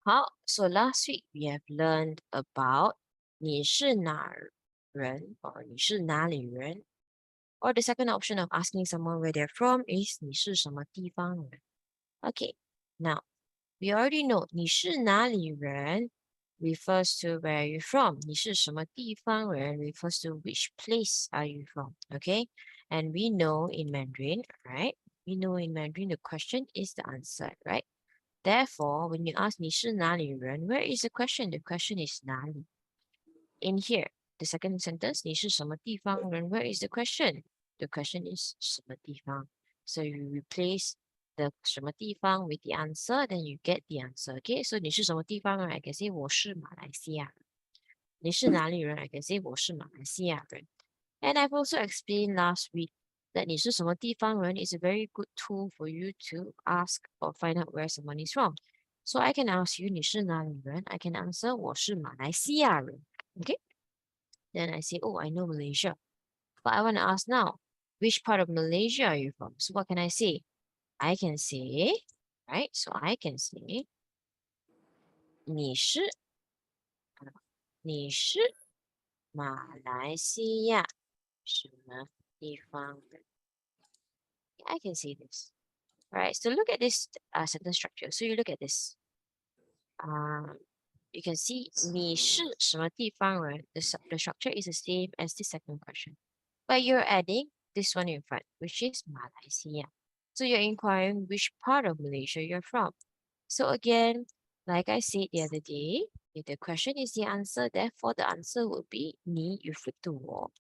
好, so last week we have learned about 你是哪人 or 你是哪里人 or the second option of asking someone where they're from is 你是什么地方人. Okay, now we already know 你是哪里人 refers to where are you from. 你是什么地方人 refers to which place are you from. Okay, and we know in Mandarin, right? We know in Mandarin the question is the answer, right? Therefore, when you ask 你是哪里人, where is the question? The question is 哪里. In here, the second sentence, 你是什么地方人, where is the question? The question is 什么地方. So you replace the 什么地方 with the answer, then you get the answer. Okay, so 你是什么地方人, I can say 我是马来西亚人. 你是哪里人, I can say 我是马来西亚人. And I've also explained last week that 你是什么地方人 is a very good tool for you to ask or find out where someone is from. So I can ask you 你是哪里人 I can answer 我是马来西亚人. Okay? Then I say, oh, I know Malaysia. But I want to ask now, which part of Malaysia are you from? So what can I say? I can say, right? So I can say 你是马来西亚什么地方人 I can say this. All right, so look at this sentence structure. So you look at this. You can see 你是什么地方人? The structure is the same as the second question. But you're adding this one in front, which is Malaysia. So you're inquiring which part of Malaysia you're from. So again, like I said the other day, if the question is the answer, therefore the answer would be 你 you flip to 我.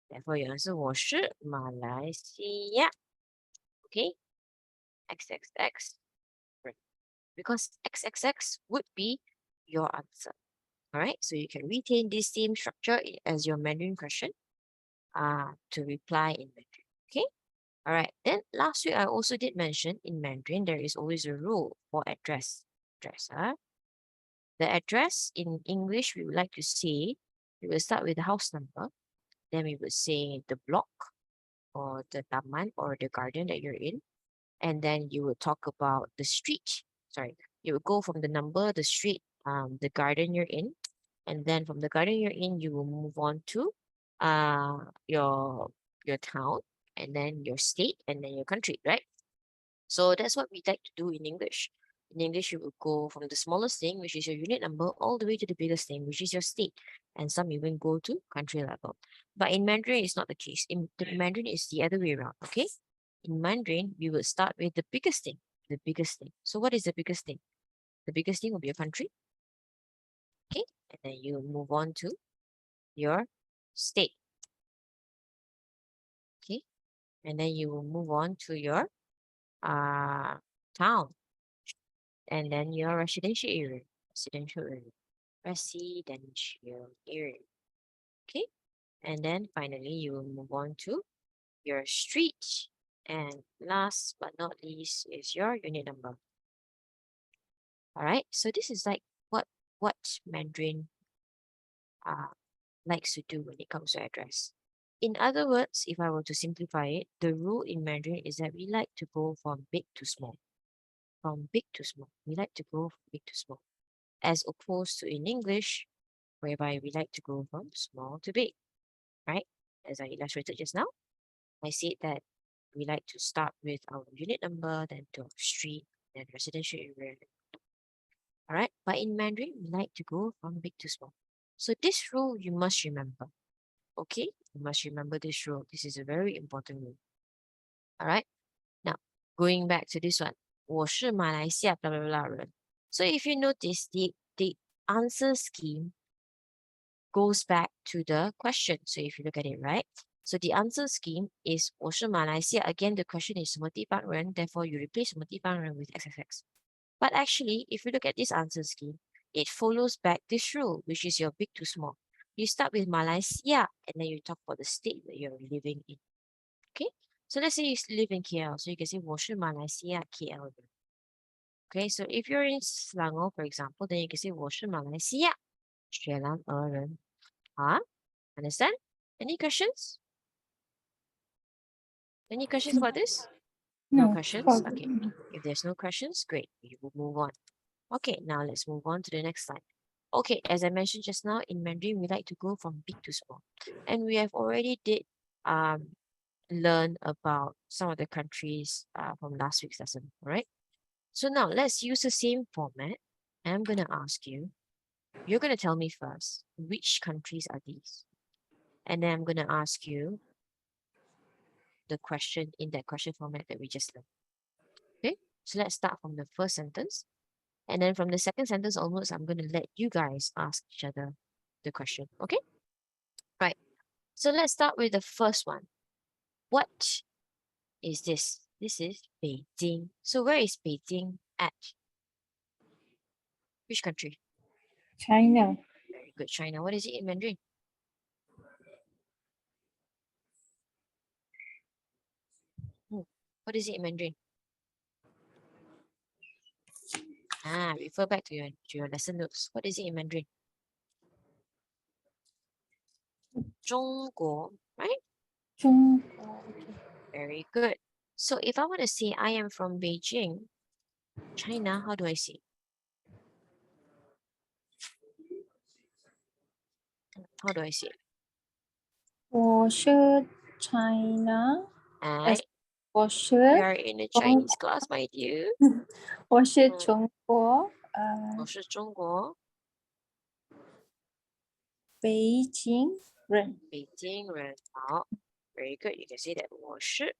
Therefore your answer 我是马来西亚. Okay? XXX. Right. Because XXX would be your answer. All right, so you can retain this same structure as your Mandarin question to reply in Mandarin. Okay, all right. Then last week I also did mention in Mandarin there is always a rule for address. The address in English we would like to say we will start with the house number, then we would say the block or the taman or the garden that you're in, and then you would talk about the street. Sorry, you would go from the number, the street, the garden you're in, and then from the garden you're in, you will move on to your town, and then your state, and then your country, right? So that's what we like to do in English. In English, you will go from the smallest thing, which is your unit number, all the way to the biggest thing, which is your state. And some even go to country level. But in Mandarin, it's not the case. In the Mandarin, it's the other way around, okay? In Mandarin, we will start with the biggest thing, the biggest thing. So what is the biggest thing? The biggest thing will be a country, okay? And then you move on to your state, okay? And then you will move on to your town, and then your residential area, okay? And then finally, you will move on to your street, and last but not least is your unit number. All right, so this is like what Mandarin likes to do when it comes to address. In other words, if I were to simplify it, the rule in Mandarin is that we like to go from big to small. From big to small. We like to go from big to small. As opposed to in English, whereby we like to go from small to big, right? As I illustrated just now, I said that we like to start with our unit number, then to our street, then residential area. All right, but in Mandarin, we like to go from big to small. So this rule you must remember. Okay, you must remember this rule. This is a very important rule. All right, now going back to this one, 我是马来西亚 blah blah blah 人. So if you notice, the answer scheme goes back to the question. So if you look at it, right? So the answer scheme is 我是马来西亚. Again, the question is 什么地方人, therefore you replace 什么地方人 with XXX. But actually, if you look at this answer scheme, it follows back this rule, which is your big to small. You start with Malaysia, and then you talk about the state that you're living in. Okay? So let's say you live in KL. So you can say 我是马来西亚 KL 人. Okay, so if you're in Selangor, for example, then you can say 我是马来西亚雪兰莪人. Understand? Any questions? Any questions about this? No No questions? problem. Okay. If there's no questions, great. We will move on. Okay, now let's move on to the next slide. Okay, as I mentioned just now, in Mandarin, we like to go from big to small. And we have already did um, learn about some of the countries from last week's lesson, all right? So now let's use the same format. I'm going to ask you, you're going to tell me first, which countries are these? And then I'm going to ask you the question in that question format that we just learned. Okay, so let's start from the first sentence. And then from the second sentence onwards, I'm going to let you guys ask each other the question. Okay, right. So let's start with the first one. What is this? This is Beijing. So where is Beijing at? Which country? China. Very good, China. What is it in Mandarin? What is it in Mandarin? Refer back to your lesson notes. What is it in Mandarin? 中国, right? 中国. Very good. So if I want to say I am from Beijing, China, how do I say? How do I say? 我是 China. I, 我是 we are in a Chinese class, my dear. 我是中国我是中国北京人。北京人。好，very good. You can say that. 我是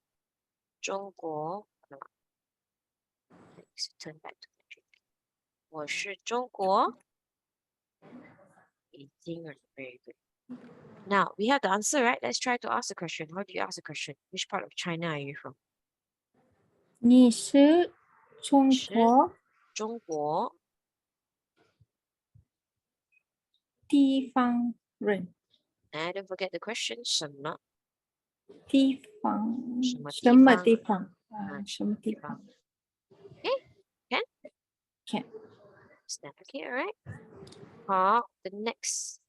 中国。Let's turn back to the drink. 我是中国北京人。Very good. Now we have the answer, right? Let's try to ask the question. How do you ask the question? Which part of China are you from? 你是中国中国地方人。And don't forget the question. 什么地方什么什么地方地方什么地方 Okay, can? Can. Snap. Okay, all right. 好 The next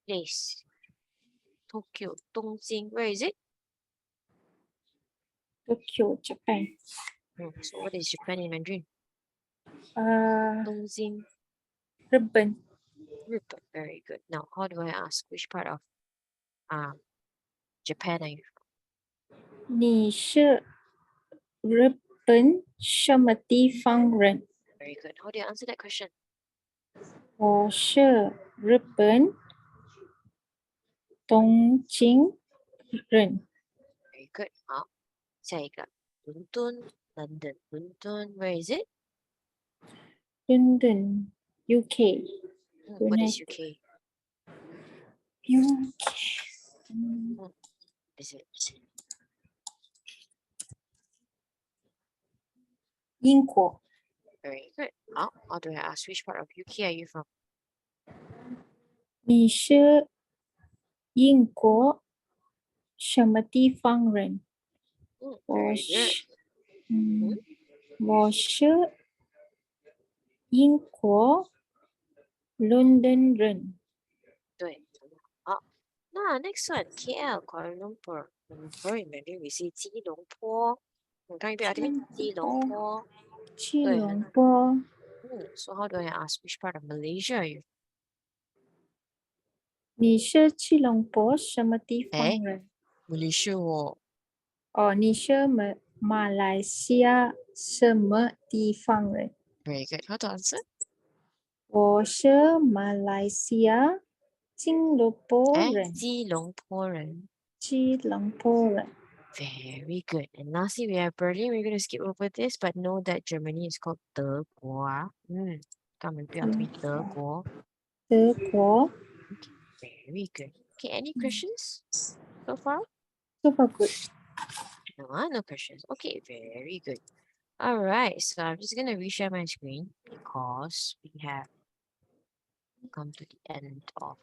place. Tokyo, 东京. Where is it? Tokyo, Japan. So what is Japan in Mandarin? 日东京本 Very good. Now, how do I ask? Which part of Japan are you from? 你是日本什么地方人？ Very good. How do you answer that question? 我是日本东京人。 Very good. 好，下一个伦敦 London. 伦敦 Where is it? London, UK. What is United UK? UK. Is it? 英国 Very good. How do I ask? Which part of UK are you from? 你是英国什么地方人？ 我 Very good. 是我是英国伦敦人。对，好。那 next one, KL, Kuala Lumpur. Lumpur in Mandarin we say 吉隆坡。你看一遍啊，这边吉隆坡。吉隆坡。So how do I ask? Which part of Malaysia are you? 你是吉隆坡什么地方人？ Malaysia 哦。你是马来西亚什么地方人？ Very good. How to answer? 我是马来西亚吉隆坡人。吉隆坡人。吉隆坡人。 Very good. And lastly, we have Berlin. We're going to skip over this, but know that Germany is called 德国啊。他们不要听德国。德国。 Okay, very good. Okay, any questions so far? Super good. No questions. Okay, very good. All right, so I'm just going to reshare my screen because we have come to the end of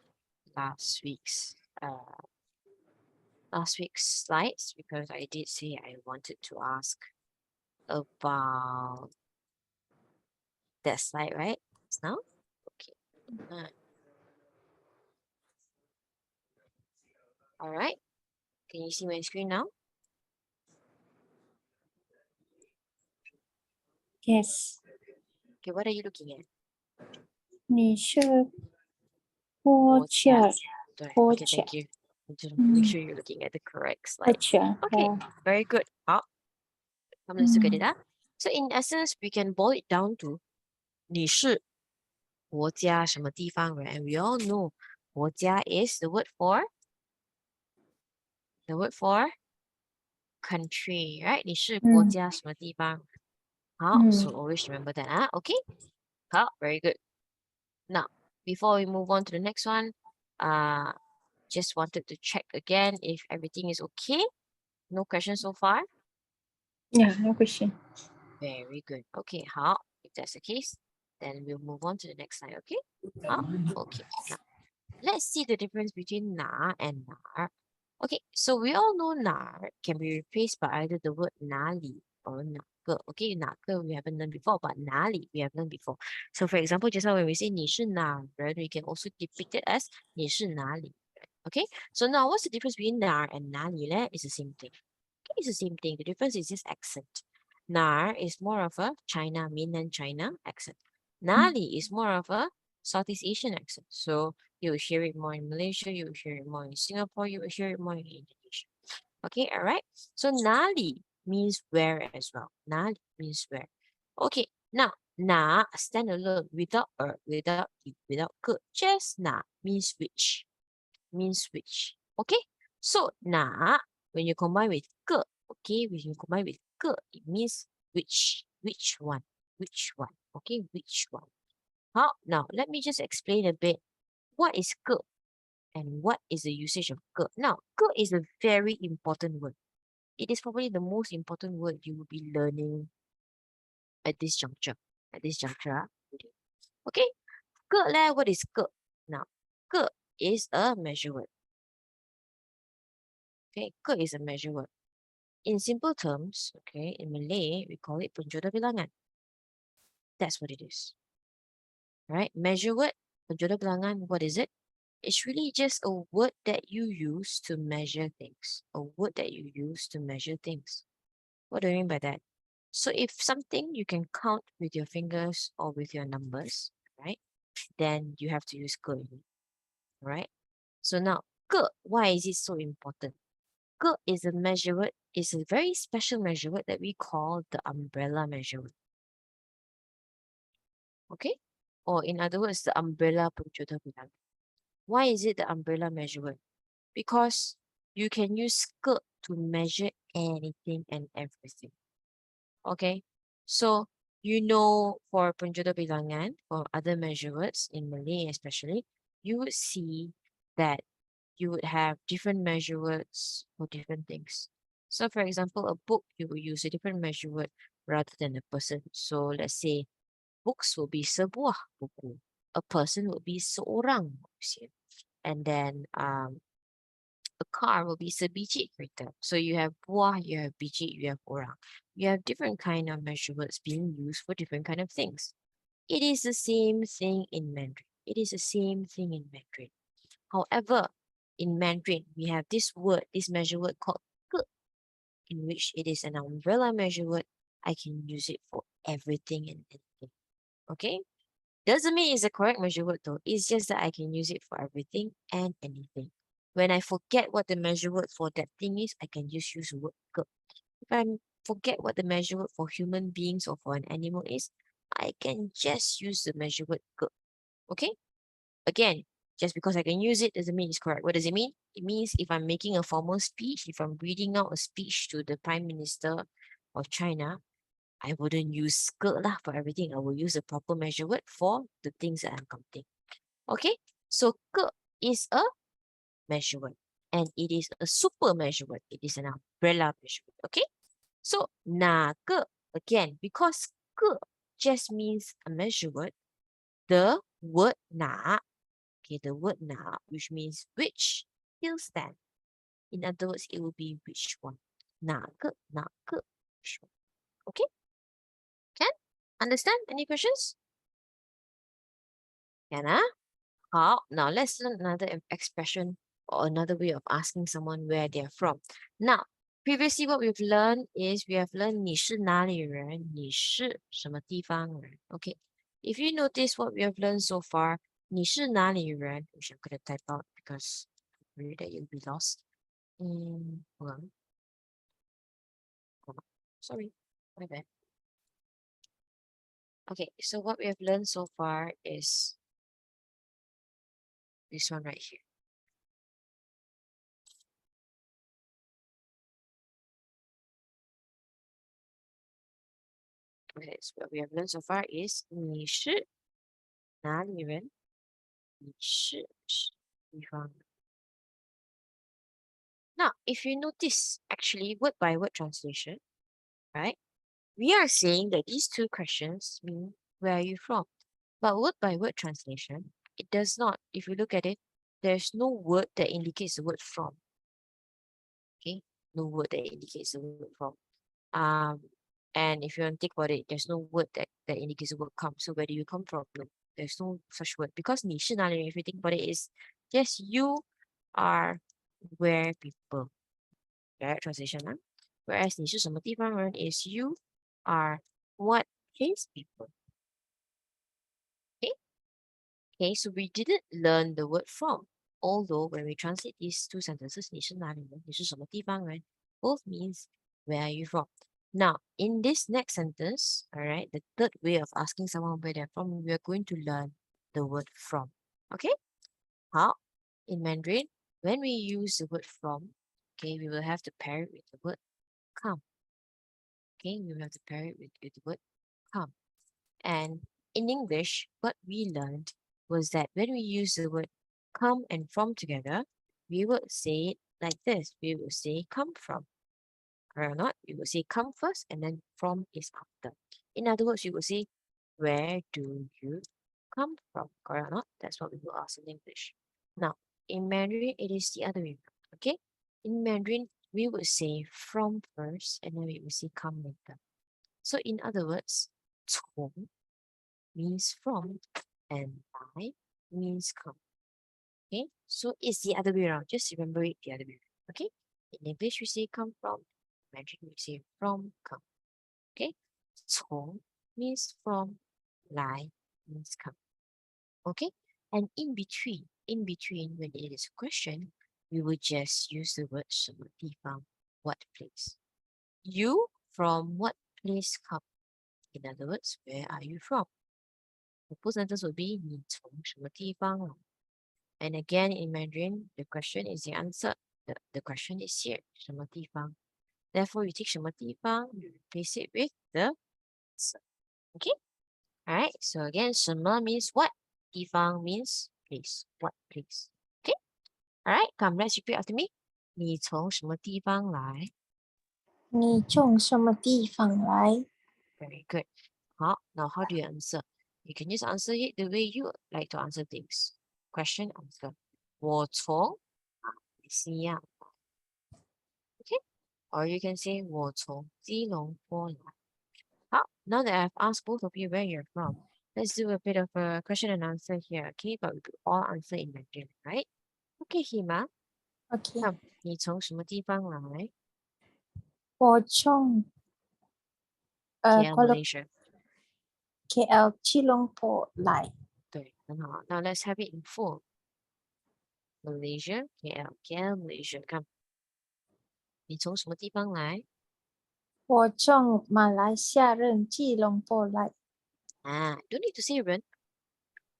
last week's slides, because I did say I wanted to ask about that slide, right? Now? Okay. All right. Can you see my screen now? Yes. Okay, what are you looking at? 你是国家，对 国 okay, 家， thank you. Just make 嗯， sure you're looking at the correct 国 slide. 家， Okay, 哦， very good. 好 come, let's look at it. 嗯 So in essence, we can boil it down to 你是国家什么地方人 and we all know 国家 is the word for country, right? 你是国嗯家什么地方？好 嗯 so always remember that. Okay, 好 very good. Now, before we move on to the next one, uh, just wanted to check again if everything is okay. No questions so far? ，Yeah, no question. Very good. Okay, 好 if that's the case, then we'll move on to the next slide, okay? 好 okay. Now, let's see the difference between na and nar. Okay, so we all know nar can be replaced by either the word 哪里 or 哪个. Okay, 哪个 we haven't learned before, but 哪里 we have learned before. So for example, just now when we say 你是哪人, we can also depict it as 你是哪里人. Okay, so now what's the difference between 哪 and 哪里 leh? It's the same thing. Okay, it's the same thing. The difference is just accent. Nar is more of a China, mainland China accent. Nali is more of a Southeast Asian accent. So you will hear it more in Malaysia, you will hear it more in Singapore, you will hear it more in Indonesia. Okay, all right. So nali means where as well. Nali means where. Okay, now na stand alone without without without ke. Just na means which. Means which. Okay, so na when you combine with ke, okay, when you combine with ke, it means which one, which one. Okay, which one. How now? Let me just explain a bit. What is ke and what is the usage of ke? Now, ke is a very important word. It is probably the most important word you will be learning at this juncture. At this juncture, okay. Ke leh, what is ke? Now, ke is a measure word. Okay, ke is a measure word. In simple terms, okay, in Malay, we call it penjodoh bilangan. That's what it is. Right? Measure word, penjodoh bilangan, what is it? It's really just a word that you use to measure things. A word that you use to measure things. What do I mean by that? So if something you can count with your fingers or with your numbers, right? Then you have to use ke, right? So now, ke, why is it so important? Ke is a measure word, is a very special measure word that we call the umbrella measure word. Okay? Or in other words, the umbrella penjodoh bilangan. Why is it the umbrella measure word? Because you can use ke to measure anything and everything. Okay? So, you know, for penjodoh bilangan, or other measure words in Malay especially, you would see that you would have different measure words for different things. So, for example, a book, you will use a different measure word rather than a person. So, let's say books will be sebuah buku. A person will be seorang manusia. And then a car will be sebiji kereta. So you have buah, you have biji, you have orang. You have different kind of measure words being used for different kind of things. It is the same thing in Mandarin. It is the same thing in Mandarin. However, in Mandarin, we have this word, this measure word called ke, in which it is an umbrella measure word. I can use it for everything and anything. Okay? Doesn't mean it's a correct measure word though. It's just that I can use it for everything and anything. When I forget what the measure word for that thing is, I can just use the word ke. If I forget what the measure word for human beings or for an animal is, I can just use the measure word ke. Okay? Again, just because I can use it doesn't mean it's correct. What does it mean? It means if I'm making a formal speech, if I'm reading out a speech to the Prime Minister of China, I wouldn't use ke lah for everything. I will use a proper measure word for the things that I'm counting. Okay? So ke is a measure word and it is a super measure word. It is an umbrella measure word. Okay? So na ke, again, because ke just means a measure word, the word na, okay, the word na, which means which, will stand. In other words, it will be which one. Na ke, which one. Okay? Can? Understand? Any questions? Can, now let's learn another expression or another way of asking someone where they're from. Now, previously what we've learned is we have learned 你是哪里人,你是什么地方人. Okay. If you notice what we have learned so far, 你是哪里人? Which I'm gonna type out because I'm worried that you'll be lost. Hold on. Sorry, my bad. Okay, so what we have learned so far is this one right here. Okay, so what we have learned so far is 你是哪里人?你是地方。Now, if you notice, actually, word by word translation, right? We are saying that these two questions mean where are you from? But word by word translation, it does not. If you look at it, there's no word that indicates the word from. Okay, no word that indicates the word from. Um, and if you want to think about it, there's no word that indicates the word come. So where do you come from? No, there's no such word because 你是哪里人, if you think about it, is yes, you are where people. Direct translation, huh? Whereas 你是什么地方人 is you are what place people. Okay? Okay, so we didn't learn the word from. Although when we translate these two sentences, 你是哪里人?你是什么地方人? Both means where are you from. Now, in this next sentence, all right, the third way of asking someone where they're from, we are going to learn the word from. Okay? How? In Mandarin, when we use the word from, okay, we will have to pair it with the word come. Okay, we will have to pair it with the word come. And in English, what we learned was that when we use the word come and from together, we would say it like this. We would say come from. Or not, we would say come first and then from is after. In other words, we would say, where do you come from? Correct or not? That's what we will ask in English. Now, in Mandarin, it is the other way around. Okay? In Mandarin, we would say from first and then we would say come later. So in other words, 从 means from and 来 means come. Okay, so it's the other way around. Just remember it the other way around. Okay, in English we say come from, in Mandarin we say from come. Okay, 从 means from, 来 means come. Okay, and in between when it is a question, we will just use the word 什么地方, what place. You from what place come? In other words, where are you from? The full sentence would be 你从什么地方来? And again, in Mandarin, the question is the answer. The question is here, 什么地方? Therefore, you take 什么地方, you replace it with the answer. Okay? Alright, so again, 什么 means what? 地方 means place. What place? Okay? Alright, come, let's repeat after me. 你从什么地方来? 你从什么地方来？ Very good. 好, now how do you answer? You can just answer it the way you like to answer things. Question, answer. 我从西亚. Okay? Or you can say 我从吉隆坡来. Now that I've asked both of you where you're from, let's do a bit of a question and answer here, okay? But we could all answer in Mandarin, right? Okay, Hima, OK，come. 你从什么地方来我从？KL, 过了 Malaysia. KL 吉隆坡来，对，很好。Now let's have it in full. Malaysia, KL, Malaysia. Come. 你从什么地方来？我从马来西亚人吉隆坡来。Don't need to say 人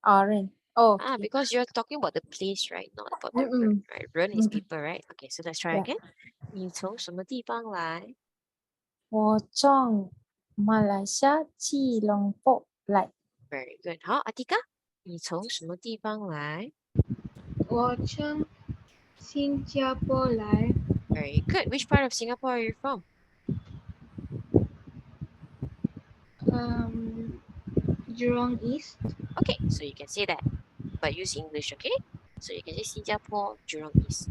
人，OK，because you're talking about the place, right? Not about the 人, 嗯 right? 人 is 嗯 people, right? Okay, so let's try ，Yeah，again. 你从什么地方来我从马来西亚吉隆坡来。？Very good. 好，Atika，你从什么地方来我从新加坡来，？Very good. Which part of Singapore are you from? 嗯，Jurong East，Okay, so you can say that, but use English, okay? So you can say 新加坡 Jurong East.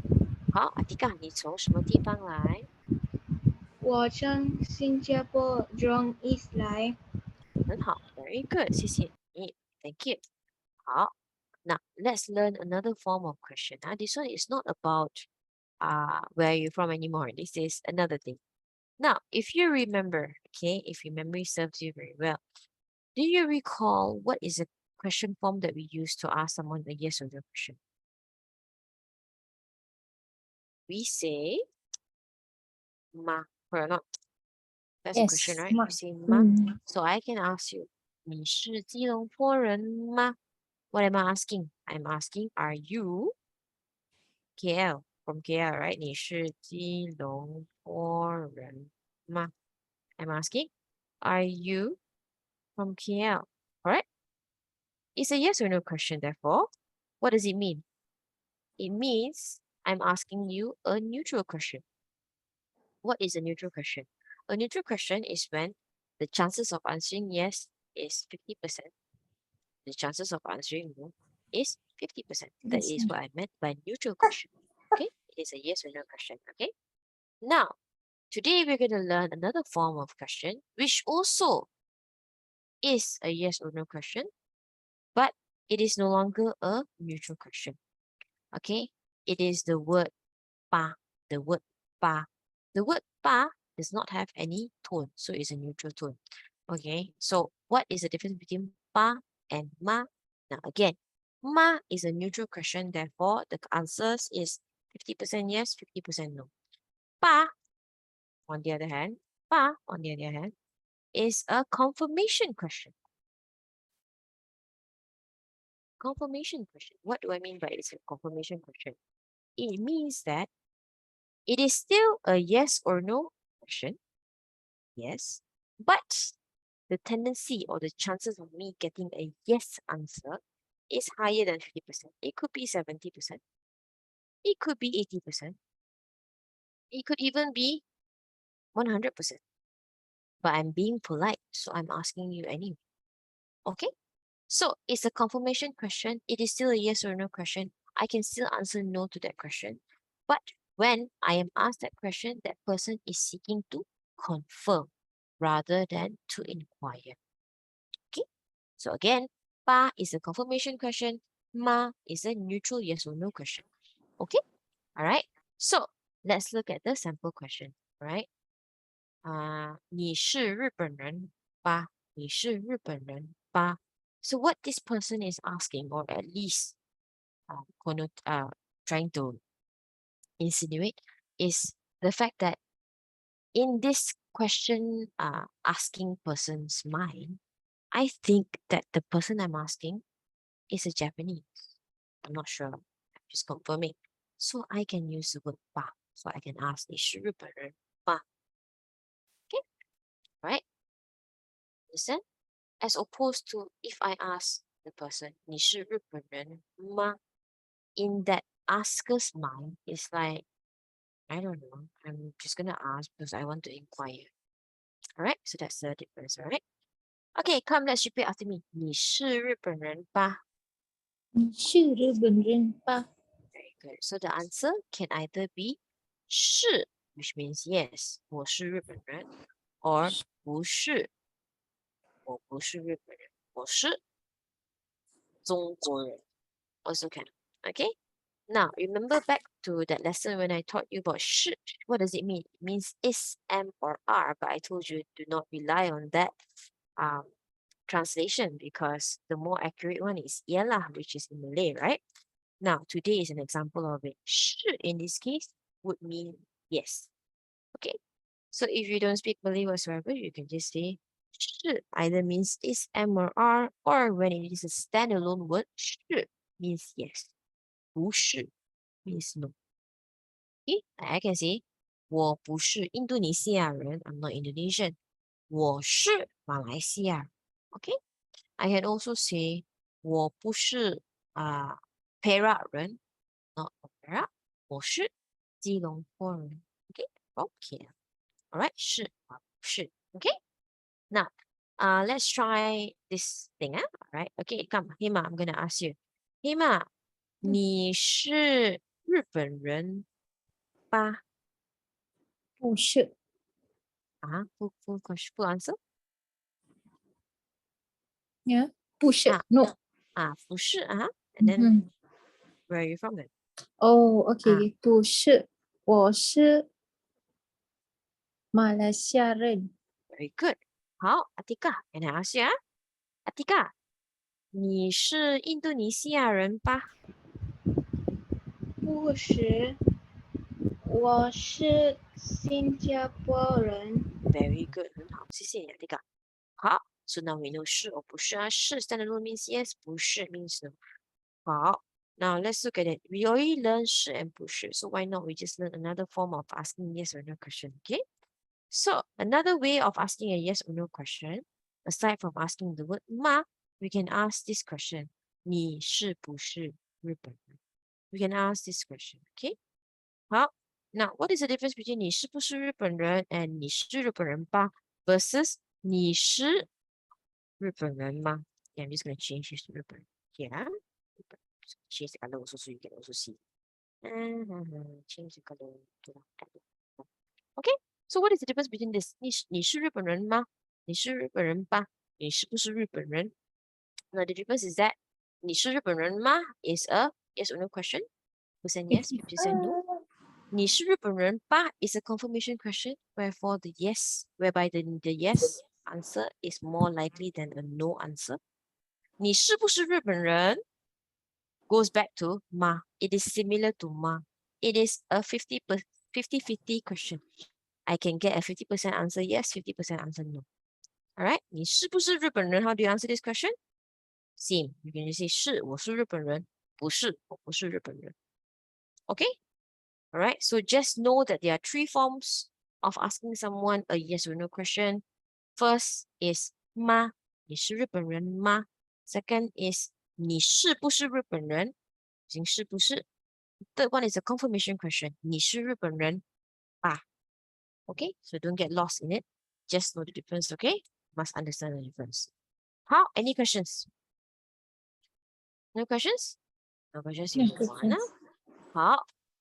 好，Atika，你从什么地方来？我从新加坡 Jurong East 来。很好，Very good. 谢谢你，Thank you. 好，now let's learn another form of question. This one is not about where you're from anymore. This is another thing. Now, if you remember, okay, if your memory serves you very well, Do you recall what is a question form that we use to ask someone a yes or no question? We say ma, or not. That's a question, Yes. right? Ma. You say ma. Mm. So I can ask you, 你是吉隆坡人吗? What am I asking? I'm asking, are you KL? From KL, right? 你是吉隆坡人吗? I'm asking, are you from KL? Alright? It's a yes or no question, therefore. What does it mean? It means I'm asking you a neutral question. What is a neutral question? A neutral question is when the chances of answering yes is 50%. The chances of answering no is 50%. That is what I meant by neutral question. Okay? It is a yes or no question. Okay? Now, today we're going to learn another form of question, which also is a yes or no question, but it is no longer a neutral question. Okay? It is the word pa. The word pa. The word pa does not have any tone, so it's a neutral tone. Okay, so what is the difference between pa and ma? Now again, ma is a neutral question, therefore the answers is 50% yes, 50% no. Pa, on the other hand, is a confirmation question. Confirmation question. What do I mean by it's a confirmation question? It means that it is still a yes or no question. Yes, but the tendency or the chances of me getting a yes answer is higher than 50%. It could be 70%. It could be 80%. It could even be 100%. But I'm being polite, so I'm asking you anyway. Okay? So it's a confirmation question. It is still a yes or no question. I can still answer no to that question. But when I am asked that question, that person is seeking to confirm rather than to inquire. Okay? So again, pa is a confirmation question. Ma is a neutral yes or no question. Okay? All right. So let's look at the sample question. All right. 你是日本人吧？你是日本人吧？ So what this person is asking, or at least trying to insinuate, is the fact that in this question asking person's mind, I think that the person I'm asking is a Japanese. I'm not sure. I'm just confirming. So I can use the word 吧. So I can ask 你是日本人吧? Okay, right? Listen. As opposed to if I ask the person 你是日本人吗? In that asker's mind, it's like, I don't know. I'm just gonna ask because I want to inquire. Alright, so that's the difference, alright? Okay, come, let's repeat after me. 你是日本人吧? 你是日本人吧? Very good. So the answer can either be 是, which means yes, 我是日本人, or 不是,我不是日本人,我是中国人. Also can. Okay? Now, remember back to that lesson when I taught you about 是, what does it mean? It means is, am, or are, but I told you do not rely on that translation because the more accurate one is ialah, which is in Malay, right? Now, today is an example of it. 是 in this case would mean yes. Okay? So if you don't speak Malay whatsoever, you can just say 是 either means is, am, or are, or when it is a standalone word, 是 means yes. 不是 means no. Okay? I can say 我不是印度尼西亚人, I'm not Indonesian. 我是马来西亚人. Okay? I can also say 我不是Perak 人, not from Perak. 我是吉隆坡人. Okay? Okay. Alright, 是 or 不是. Okay? Now, let's try this thing. Alright, okay, come, Hima, I'm gonna ask you. Hima, 你是日本人吧? 不是 Full question, full answer? 呀，不是 Ah, no. 不是 and then where are you from then? 哦 OK 不是，我是马来西亚人。 Very good. 好，Atika, can I ask you? Atika，你是印度尼西亚人吧不是，我是新加坡人。 ？Very good，很好，谢谢你，Atika。好，so now we know 是 or 不是啊？是 standalone means yes，不是 means no。好，now let's look at it. We already learned 是 and 不是，so why not we just learn another form of asking yes or no question, okay? So another way of asking a yes or no question, aside from asking the word 吗 we can ask this question. 你是不是日本人 We can ask this question, okay? 好，Now what is the difference between 你是不是日本人 and 你是日本人吧 versus 你是日本人吗 Yeah, I'm just going to change this to 日本人 here. Change the color also so you can also see. Change the color to that. Okay, so what is the difference between this? 你是日本人吗？你是日本人吧？你是不是日本人？ Now the difference is that 你是日本人吗 is a yes or no question. 50% yes, 50% no. 你是日本人吧 is a confirmation question, wherefore the yes, whereby the yes answer is more likely than a no answer. 你是不是日本人 goes back to 吗 It is similar to 吗 It is a 50-50 question. I can get a 50% answer yes, 50% answer no. Alright, 你是不是日本人 How do you answer this question? Same. You can just say 是，我是日本人，不是，我不是日本人。Okay? Alright, so just know that there are three forms of asking someone a yes or no question. First is 吗？你是日本人吗？ Second is 你是不是日本人？是不是 Third one is a confirmation question. 你是日本人吧 Okay, so don't get lost in it. Just know the difference, okay? Must understand the difference. How? Any questions? No questions? No questions, you No move on. questions. How?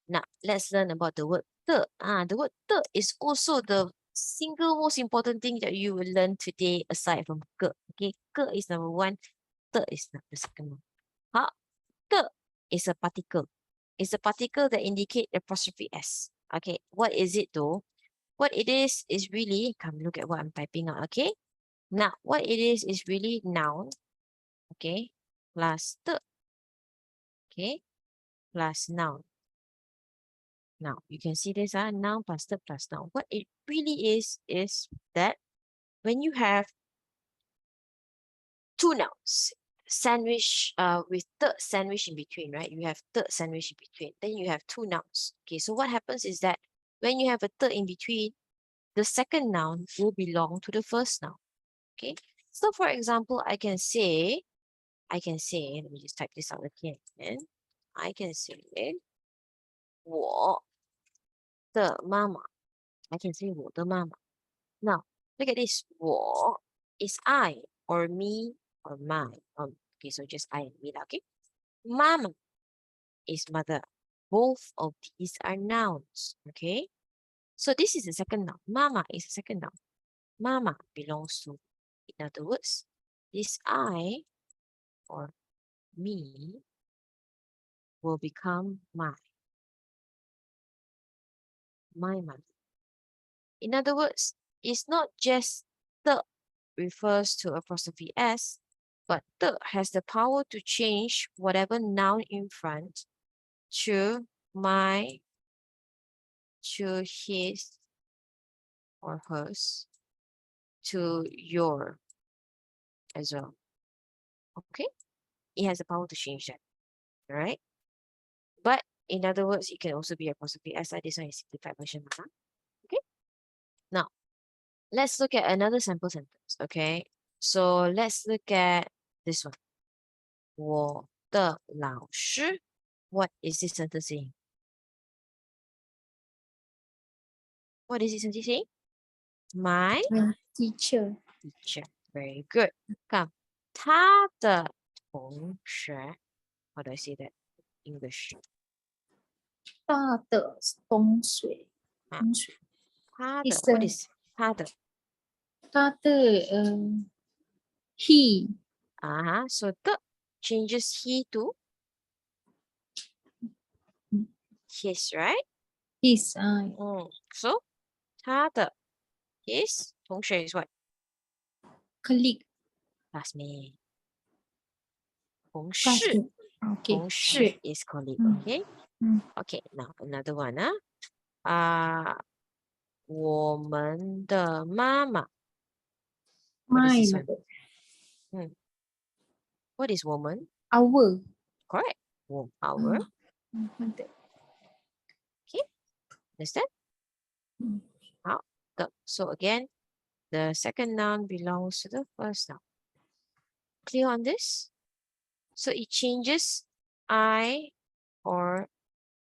Now, let's learn about the word the. The word the is also the single most important thing that you will learn today aside from ke. Okay, ke is number one, the is the second one. How? The is a particle. It's a particle that indicate apostrophe S. Okay, what is it though? What it is really, come look at what I'm typing out, okay? Now, what it is really noun, okay, plus the, okay, plus noun. Now, you can see this, noun plus the plus noun. What it really is that when you have two nouns, sandwich with the sandwich in between, right? You have the sandwich in between. Then you have two nouns. Okay, so what happens is that when you have a the in between, the second noun will belong to the first noun. Okay, so for example, I can say, let me just type this out again. I can say, 我的妈妈. I can say 我的妈妈. Now, look at this. 我 is I or me or my. Okay, so just I and me, okay? Mama is mother. Both of these are nouns, okay? So this is the second noun. Mama is the second noun. Mama belongs to, in other words, this I or me will become my mother. In other words, it's not just the refers to apostrophe s, but the has the power to change whatever noun in front to my, to his or hers, to your as well. Okay? It has the power to change that. All right? But in other words, it can also be apostrophe s. This one is simplified version. Okay? Now, let's look at another sample sentence. Okay? So let's look at this one. 我的老师. What is this sentence saying? What is this sentence saying? My My teacher. teacher. Very good. Come. 他的同学. How do I say that in English? 大的东水。啊东水。他的 Is What the is 他的? 他的he So the changes he to his, right? his So 他的 his 同学 is what? colleague classmate. 同事 Classmate. Okay. 同事 Shit. is colleague. Mm. Okay. Mm. Okay. Now another one. 我们的妈妈 What is My this one? mother. What is woman? Our. Correct. Our. Mother. Okay. Understand? Mm. So again, the second noun belongs to the first noun. Clear on this? So it changes I or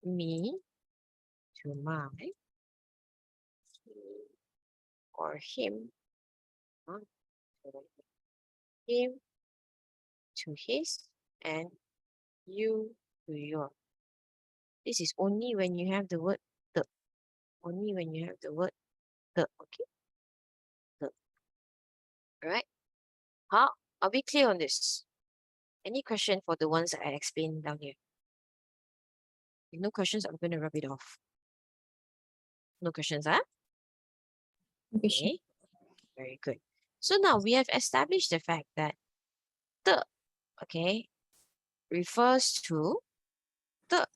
me to my, he or him, him to his, and you to your. This is only when you have the word the. Only when you have the word the. Okay, the. All right. How are we clear on this? Any question for the ones that I explained down here? If no questions, I'm going to rub it off. No questions, huh? Okay. Sure. Okay, very good. So now we have established the fact that the, okay, refers to the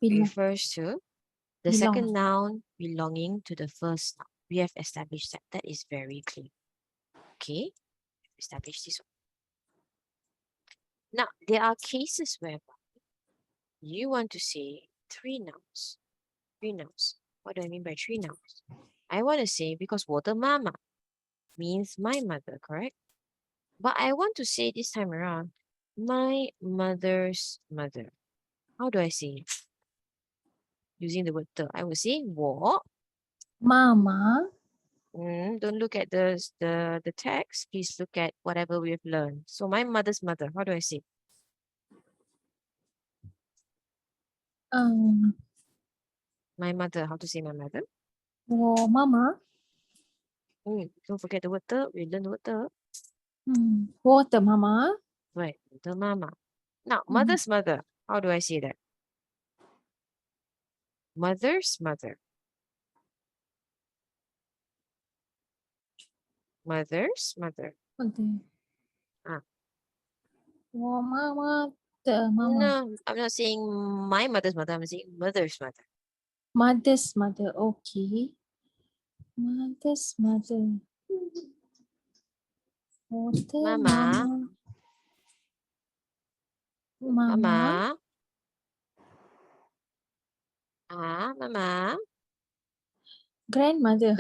the second noun belonging to the first noun. We have established that. That is very clear. Okay, establish this one. Now, there are cases whereby you want to say three nouns. Three nouns. What do I mean by three nouns? I want to say because 我的妈妈 means my mother, correct? But I want to say this time around, my mother's mother. How do I say it? Using the word 的, I would say 我. Mama. Don't look at the text. Please look at whatever we have learned. So my mother's mother. How do I say? My mother. How to say my mother? 我妈妈。 Don't forget the word 的. We learn the word 的. 我的妈妈。 Right. 我的妈妈. Now, mother's mother. How do I say that? Mother's mother. Mother's mother. 对。啊。我妈妈的妈妈。 No, I'm not saying my mother's mother. I'm saying mother's mother. Mother's mother. Okay. Mother's mother. 我的妈妈。妈妈。妈妈。Grandmother.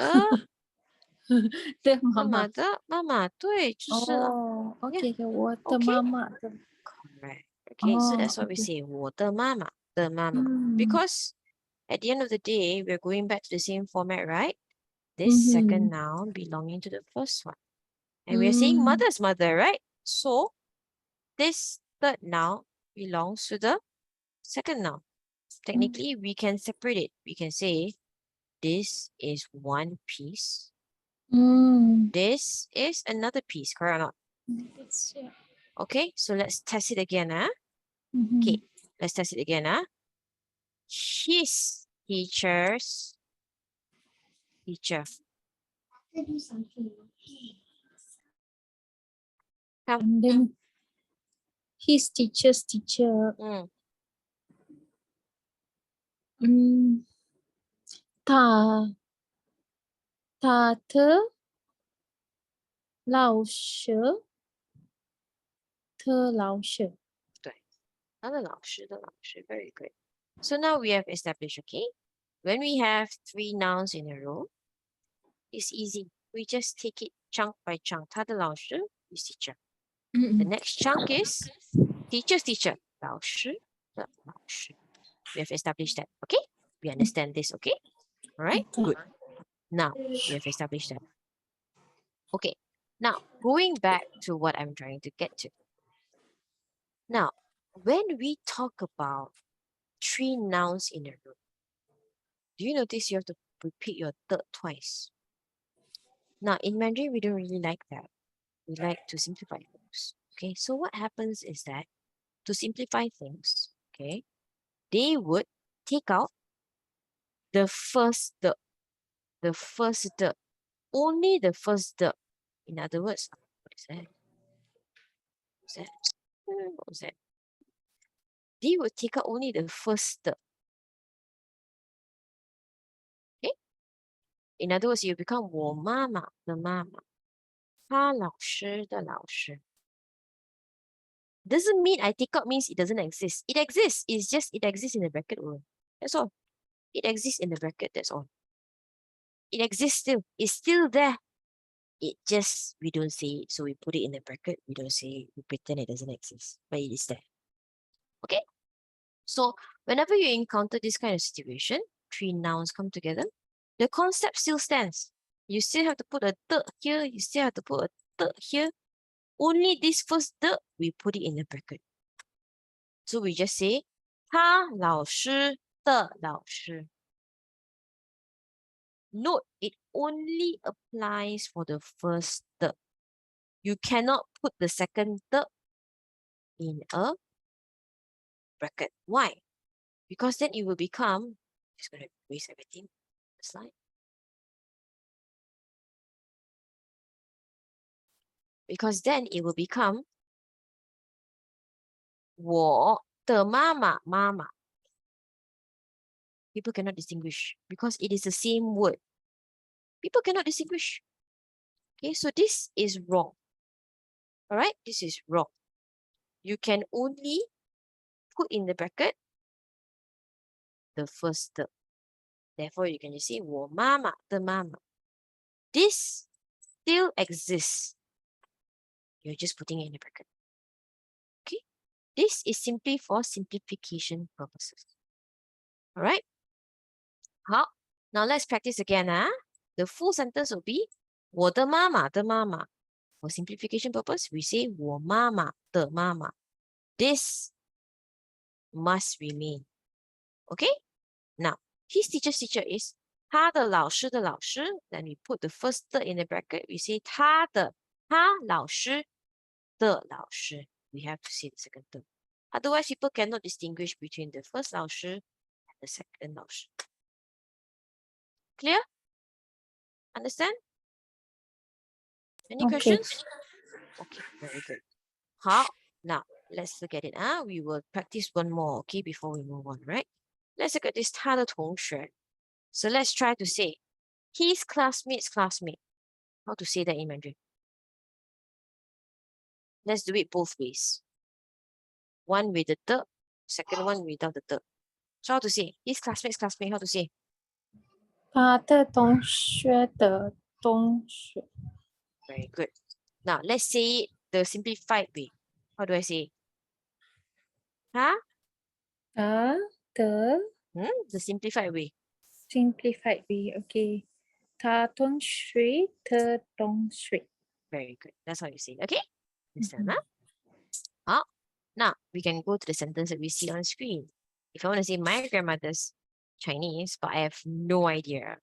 的妈妈。妈妈，对，就是了。哦，OK， Yeah. 我的 Okay. 妈妈的。 Correct. Okay, so that's what we okay. say. 我的妈妈，的妈妈。Because at the end of the day, we're going back to the same format, right? This second noun belonging to the first one. And we're saying mother's mother, right? So this third noun belongs to the second noun. Technically, we can separate it. We can say this is one piece. This is another piece, correct or not? Yeah. Okay, so let's test it again. Okay, let's test it again. His teacher's teacher. Come. And then his teacher's teacher. 他的老师。的老师。对，他的老师的老师 very good. So now we have established, okay? When we have three nouns in a row, it's easy. We just take it chunk by chunk. 他的老师 is teacher. The next chunk is teacher's teacher. 老师的老师. We have established that, okay? We understand this, okay? All right, good. Now, we have established that. Okay, now going back to what I'm trying to get to. Now, when we talk about three nouns in a row, do you notice you have to repeat your third twice? Now, in Mandarin, we don't really like that. We like to simplify things. Okay, so what happens is that to simplify things, okay, they would take out the first the, only the first the. In other words, what is that? was that? What was that? They will take out only the first the. Okay? In other words, you become 我妈妈的妈妈，她老师的老师。Doesn't mean I take out means it doesn't exist. It exists. It's just it exists in the bracket word. That's all. It exists in the bracket. That's all. It exists still. It's still there. It just, we don't say it. So we put it in the bracket. We don't say it. We pretend it doesn't exist. But it is there. Okay? So whenever you encounter this kind of situation, three nouns come together, the concept still stands. You still have to put a the here. You still have to put a the here. Only this first the, we put it in the bracket. So we just say, 他老师的老师. Note, it only applies for the first the. You cannot put the second the in a bracket. Why? Because then it will become, just going to erase everything, the slide. Because then it will become 我的妈妈妈妈. People cannot distinguish because it is the same word. People cannot distinguish. Okay, so this is wrong. All right, this is wrong. You can only put in the bracket the first the. Therefore, you can just say 我妈妈的妈妈. This still exists. You're just putting it in the bracket. Okay, this is simply for simplification purposes. All right. 好, now let's practice again. The full sentence will be 我的妈妈的妈妈. For simplification purpose, we say 我妈妈的妈妈. This must remain. Okay? Now, his teacher's teacher is 他的老师的老师. Then we put the first the in the bracket. We say 他老师的老师. We have to say the second the. Otherwise, people cannot distinguish between the first 老师 and the second 老师. Clear? Understand? Any questions? Okay, very good. 好, now let's look at it. We will practice one more, okay, before we move on, right? Let's look at this 他的同学. So let's try to say his classmate's classmate. How to say that in Mandarin? Let's do it both ways. One with the the, second one without the the. So how to say his classmate's classmate? How to say? 他的同学的同学， Very good. Now let's say it the simplified way. How do I say? 他? 他的 The simplified way. simplified way. Okay. 他同学的同学。 Very good. That's how you say it. Okay? Understand, huh? Now we can go to the sentence that we see on screen. If I want to say my grandmother's Chinese, but I have no idea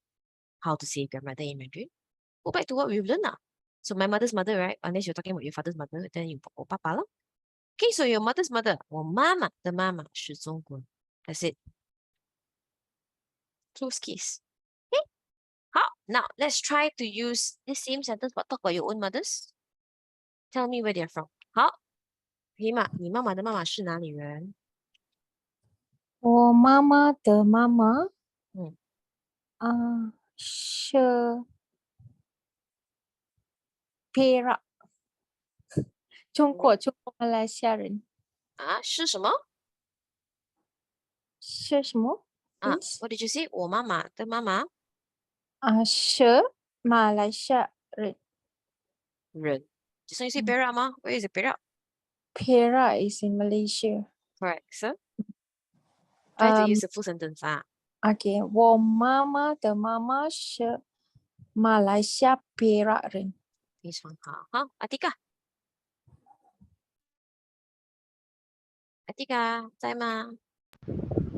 how to say grandmother in Mandarin, go back to what we've learned now. So my mother's mother, right? Unless you're talking about your father's mother, then you papa. Okay, so your mother's mother, 我妈妈的妈妈是中国人. That's it. Close case. Okay? Now let's try to use this same sentence but talk about your own mothers. Tell me where they're from. 黑马，你妈妈的妈妈是哪里人？我妈妈的妈妈是Perak，中国马来西亚人。是什么？是什么？ What did you say? 我妈妈的妈妈是马来西亚人。人。Just now you say Perak 吗？ Where is it Perak? Perak is in Malaysia. Correct, sir. Try to use the full sentence. Okay, 我妈妈的妈妈是马来西亚Perak人。非常好。好，Atika。Atika 在吗？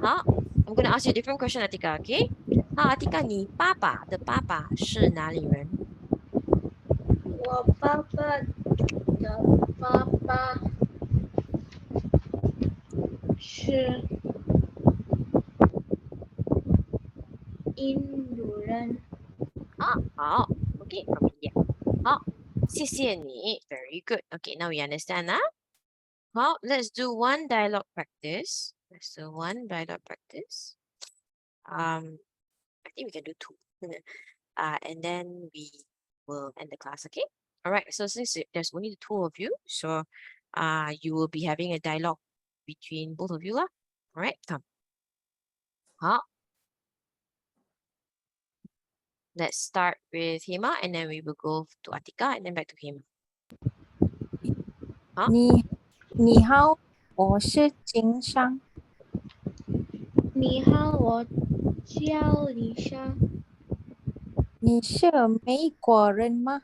好，I'm going to ask you a different question, Atika. Okay? 好，Atika，你爸爸的爸爸是哪里人？我爸爸的爸爸是印度人。好，Okay, from India. 好，谢谢你，Very good. Okay, now we understand. Let's do one dialogue practice. Let's do one dialogue practice. I think we can do two. And then we will end the class, okay? All right, so since there's only the two of you, so you will be having a dialogue between both of you lah. All right, come. Let's start with Hema, and then we will go to Atika, and then back to Hema. 你好，我是金商。你好，我叫李莎。你是美国人吗？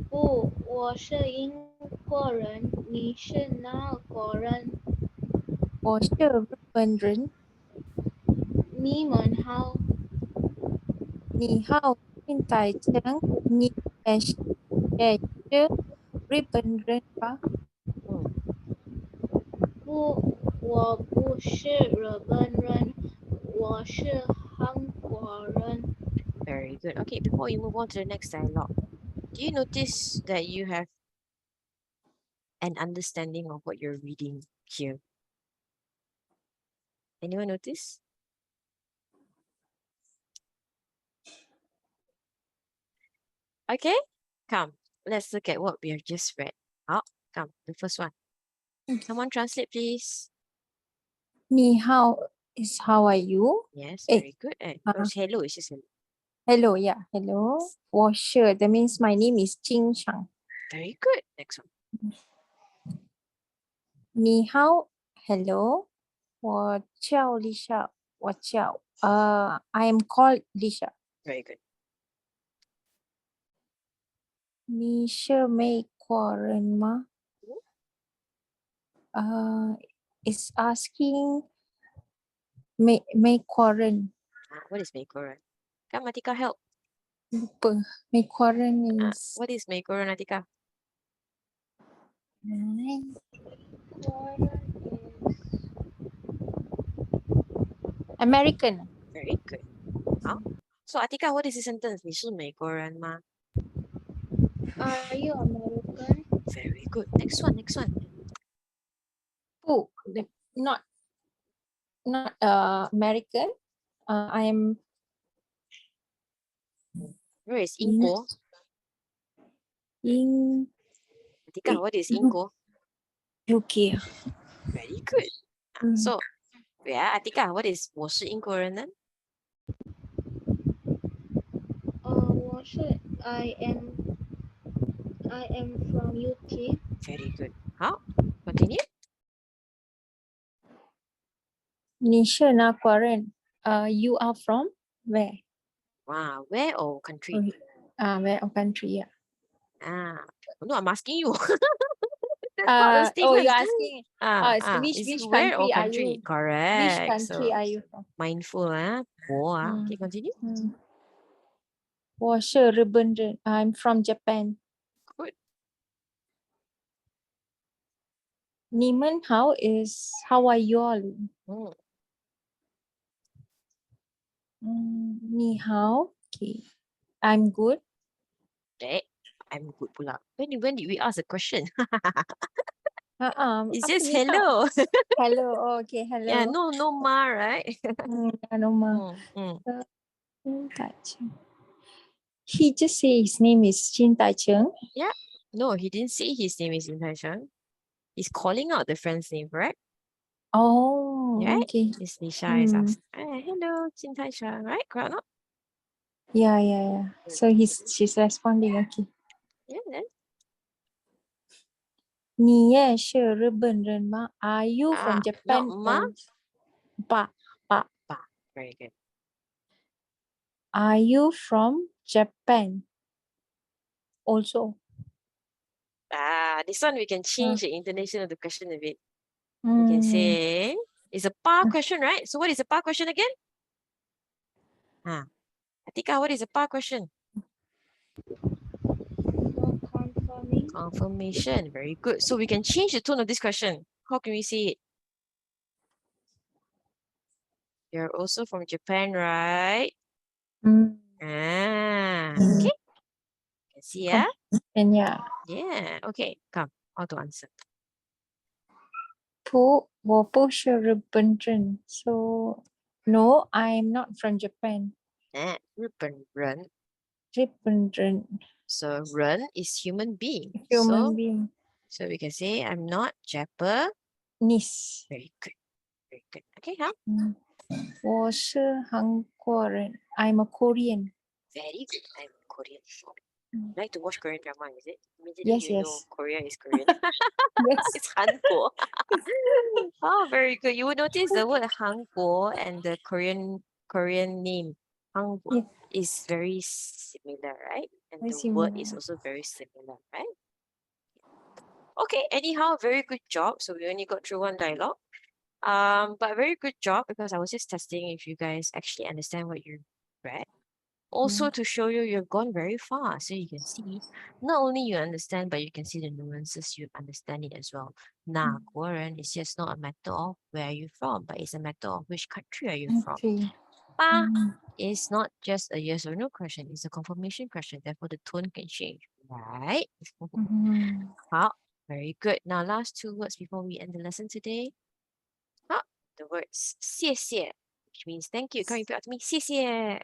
不，我是英国人。你是哪国人？我是日本人。你们好。你好，金大成。你也是日本人吧？不，我不是日本人，我是韩国人。Very good. Okay, before we move on to the next dialogue, do you notice that you have an understanding of what you're reading here? Anyone notice? Okay, come. Let's look at what we have just read. Come, the first one. Someone translate, please. 你好 is how are you? Yes, Eh, very good. uh-huh. Hello is just hello. Hello, yeah, hello. 我是 that means my name is 金常。 Very good. Next one. 你好 hello. 我叫 Lisha. 我叫 I am called Lisha. Very good. 你是美国人吗？is asking 美国人。What is Meikoran? Come, Atika, help. 不，美国人 is What is Meikoran, Atika? American. Very good. So Atika, what is the sentence? 你是美国人吗? Are you American? Very good. Next one, next one. 不 not American. I am Where is 英国? in Atika, what is 英国? UK. Very good. So, yeah, Atika, what is 我是英国人呢? I am from UK. Very good. Continue. 你是哪国人？You are from where? Wow, where or country? Where or country? Yeah. No, I'm asking you. That's not a statement. You're asking. Which where country or are country? you? Correct. Which country So, are you from? mindful, Okay, continue. 我是日本人。I'm from Japan. Good. 你们好 is how are you all? 你好 okay. I'm good. I'm good pula. When did we ask a question? It's apa just ni hao? hello. Hello. Oh, okay, hello. Yeah, no ma, right? No ma. Mm. Jin Tai Cheng. He just say his name is Jin Tai Cheng. Yeah. No, he didn't say his name is intention. He's calling out the friend's name, correct? Oh, Right? okay. Miss Nisha is asking, hello, Jin Taisha, right? Correct or not? Yeah. So she's responding. Okay. Yeah, then. 你也是日本人吗？ Are you from Not Japan? ma. Ba. Very good. Are you from Japan? Also. This one we can change the intonation of the question a bit. We can say, it's a pa question, right? So what is a pa question again? Atika, what is a pa question? Confirming. Confirmation. Very good. So we can change the tone of this question. How can we say it? You're also from Japan, right? Okay. You can see, yeah? And yeah. Yeah. Okay. Come. How to answer? 我不是日本人. So, no, I'm not from Japan. 日本人. 日本人, So 人 is human being. human being. So we can say I'm not Japanese. Nis. Very good. Very good. Okay, how? 我是韩国人. I'm a Korean. Very good. I'm Korean. Mm. Like to watch Korean drama, is it? Immediately Yes, you know yes. Korea is Korean. Yes. It's Hanko. Oh, very good. You will notice the word Hanko and the Korean name Hanko Yeah, is very similar, right? And very the word is similar. also very similar, right? Okay, anyhow, very good job. So we only got through one dialogue. But very good job because I was just testing if you guys actually understand what you read. Also to show you you've gone very far. So you can see not only you understand, but you can see the nuances, you understand it as well. Na Korean is just not a matter of where you're from, but it's a matter of which country are you from. Okay. Pa Mm. is not just a yes or no question, it's a confirmation question. Therefore, the tone can change, right? Mhm. How? Very good. Now, last two words before we end the lesson today. How? The words 谢谢, which means thank you. Come repeat after me. 谢谢.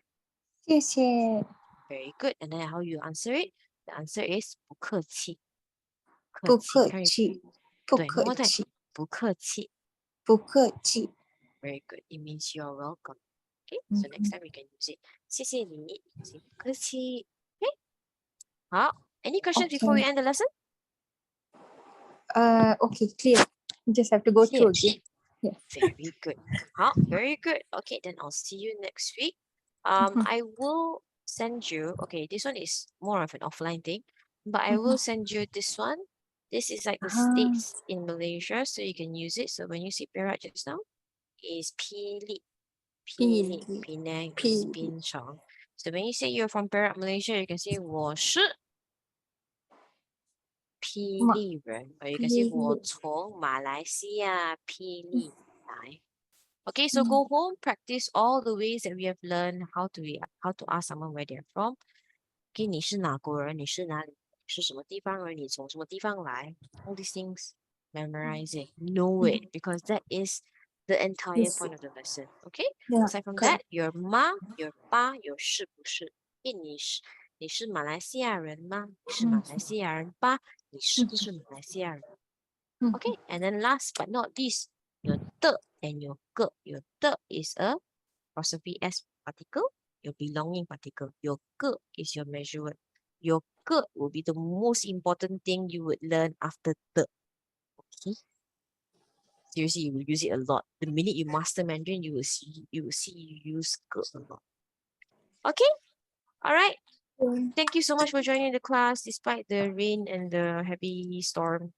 谢谢. Very good. And then how you answer it? The answer is 不客气.不客气. Come 客 repeat. 气.不 对, one 客 more time. 气.不客气.不客气. Very good. It means you are welcome. Okay, so next time we can use it. 谢谢你. Say 不客气. Okay. 好. Any questions before we Okay. end the lesson? Okay, clear. You just have to go Clear. through again. Yeah. Very good. Very good. Okay, then I'll see you next week. Mhm. I will send you, okay, this one is more of an offline thing, but I will send you this one. This is like the Ah, states in Malaysia, so you can use it. So when you see Perak just now, is Pili. Pili. 霹雳, Penang is 霹雳. Pinchang. So when you say you're from Perak, Malaysia, you can say 我是霹马,雳人, or you can say 我霹雳. 从马来西亚霹雳来. Okay, so Mm. go home, practice all the ways that we have learned how to ask someone where they're from. Okay, 你是哪国人？你是哪里？是什么地方人？你从什么地方来？All these things, memorize it, know it, because that is the entire Yes. point of the lesson. Okay, Yeah, aside from that, correct. your 妈、your 爸、your 是不是？诶，你是马来西亚人吗？你是马来西亚人吧？你是不是马来西亚人？ Mm. Okay, and then last but not least, your 的 and your 个. Your 的 is a apostrophe s particle, your belonging particle. Your 个 is your measure word. Your 个 will be the most important thing you would learn after 的. Okay. Seriously, you will use it a lot. The minute you master Mandarin, you will see you use 个 a lot. Okay, all right. Thank you so much for joining the class despite the rain and the heavy storm.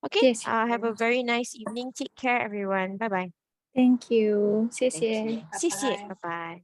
Okay, Yes. have a very nice evening. Take care, everyone. Bye bye. Thank you. 谢 Thank 谢. you. 谢谢. Bye. Bye bye.